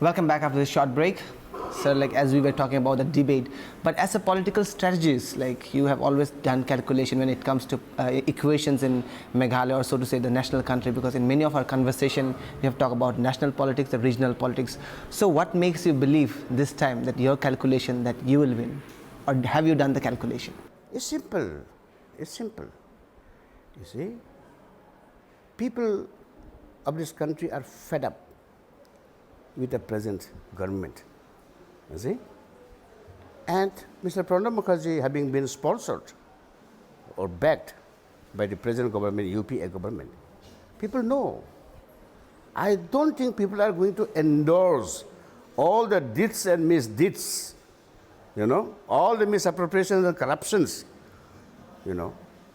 Welcome back after this short break. So, as we were talking about the debate, but as a political strategist, you have always done calculation when it comes to equations in Meghalaya, or so to say, the national country. Because in many of our conversation, we have talked about national politics, the regional politics. So, what makes you believe this time that your calculation that you will win, or have you done the calculation? It's simple. It's simple. You see, people of this country are fed up with the present government. You see? And Mr. Pranab Mukherjee, having been sponsored or backed by the present government, UPA government, people know. I don't think people are going to endorse all the deeds and misdeeds, all the misappropriations and corruptions,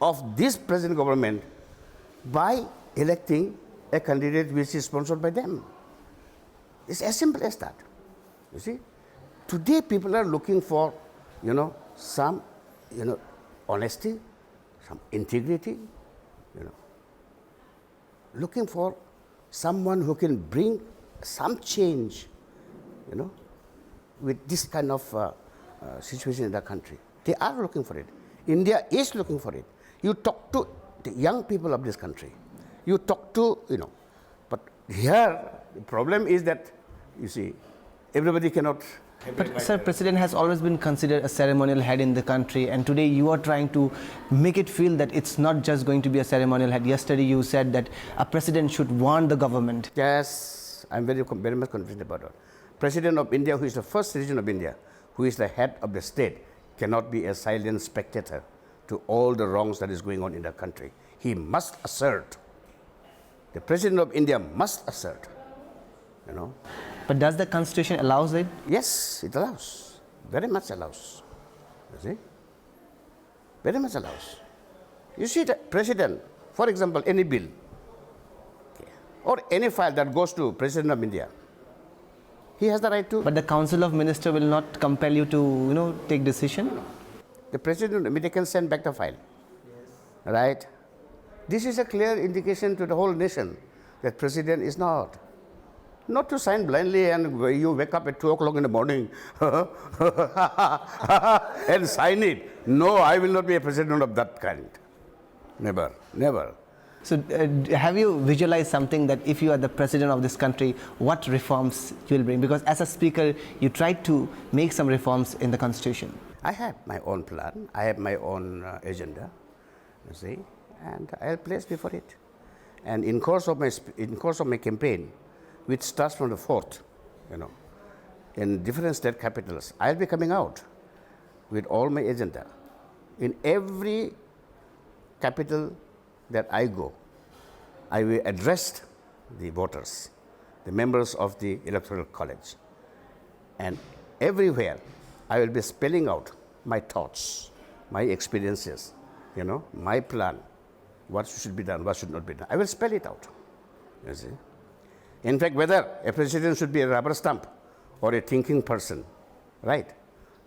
of this present government by electing a candidate which is sponsored by them. It's as simple as that. You see? Today people are looking for, some, honesty, some integrity, looking for someone who can bring some change, with this kind of situation in the country. They are looking for it. India is looking for it. You talk to the young people of this country. You talk to, but here the problem is that, you see, everybody cannot. But sir, President has always been considered a ceremonial head in the country, and today you are trying to make it feel that it's not just going to be a ceremonial head. Yesterday you said that a president should warn the government. Yes, I'm very much convinced about it. President of India, who is the first citizen of India, who is the head of the state, cannot be a silent spectator to all the wrongs that is going on in the country. He must assert. The President of India must assert, But does the constitution allows it? Yes, it allows. Very much allows. You see? Very much allows. You see, the president, for example, any bill, or any file that goes to President of India, he has the right to. But the Council of Ministers will not compel you to, take decision? The President of India can send back the file. Yes. Right? This is a clear indication to the whole nation that President is not to sign blindly and you wake up at 2 o'clock in the morning and sign it. No, I will not be a president of that kind. Never, never. So have you visualized something that if you are the president of this country, what reforms you will bring? Because as a speaker, you tried to make some reforms in the constitution. I have my own plan. I have my own agenda, you see, and I'll place before it. And in course of my campaign, which starts from the 4th, in different state capitals, I'll be coming out with all my agenda. In every capital that I go, I will address the voters, the members of the Electoral College. And everywhere, I will be spelling out my thoughts, my experiences, my plan, what should be done, what should not be done. I will spell it out, you see. In fact, whether a president should be a rubber stamp or a thinking person, right?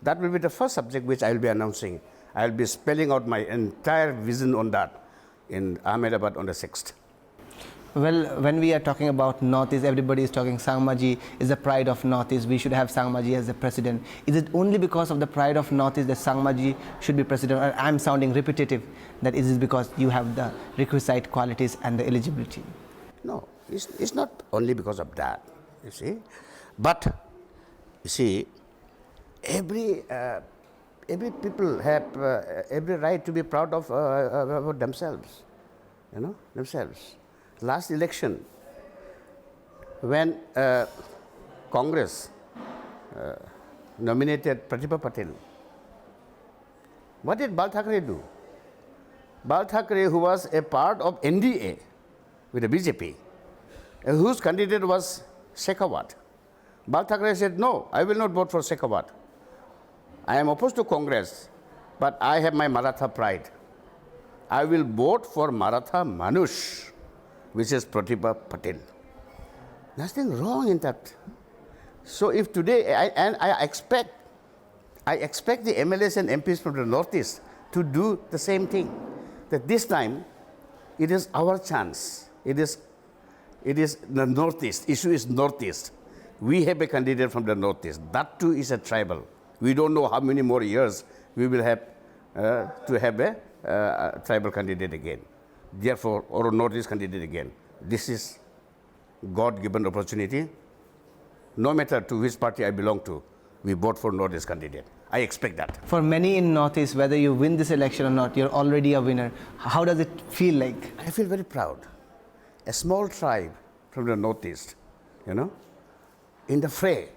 That will be the first subject which I will be announcing. I will be spelling out my entire vision on that in Ahmedabad on the 6th. Well, when we are talking about Northeast, everybody is talking Sangmaji is the pride of Northeast. We should have Sangmaji as the president. Is it only because of the pride of Northeast that Sangmaji should be president? Or I'm sounding repetitive, that is it because you have the requisite qualities and the eligibility? No, it's not only because of that, you see. But, you see, every people have every right to be proud of themselves, themselves. Last election, when Congress nominated Pratibha Patil, what did Bal Thackeray do? Bal Thackeray, who was a part of NDA with the BJP, whose candidate was Shekhawat. Bal Thackeray said, no, I will not vote for Shekhawat. I am opposed to Congress, but I have my Maratha pride. I will vote for Maratha Manush, which is Pratibha Patil. Nothing wrong in that. So if today, I expect the MLAs and MPs from the Northeast to do the same thing. That this time, it is our chance. It is the Northeast. Issue is Northeast. We have a candidate from the Northeast. That too is a tribal. We don't know how many more years we will have to have a tribal candidate again. Therefore, or a Northeast candidate again. This is God-given opportunity. No matter to which party I belong to, we vote for Northeast candidate. I expect that. For many in Northeast, whether you win this election or not, you're already a winner. How does it feel like? I feel very proud. A small tribe from the Northeast, in the fray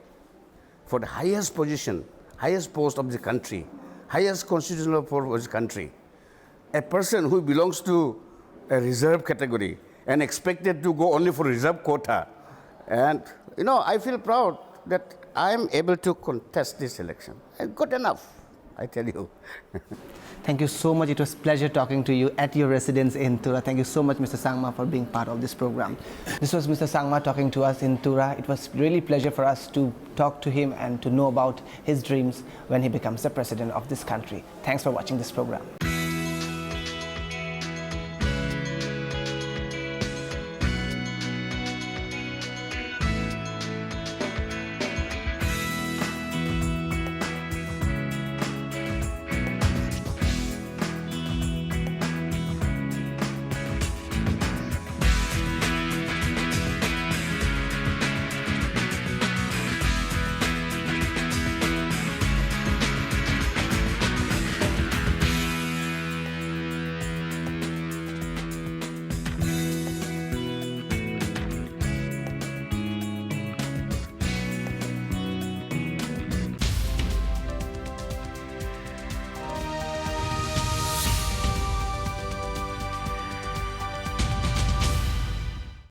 for the highest position, highest post of the country, highest constitutional post of the country. A person who belongs to a reserve category and expected to go only for reserve quota. And, I feel proud that I am able to contest this election. Good enough, I tell you. Thank you so much. It was a pleasure talking to you at your residence in Tura. Thank you so much, Mr. Sangma, for being part of this program. This was Mr. Sangma talking to us in Tura. It was really a pleasure for us to talk to him and to know about his dreams when he becomes the president of this country. Thanks for watching this program.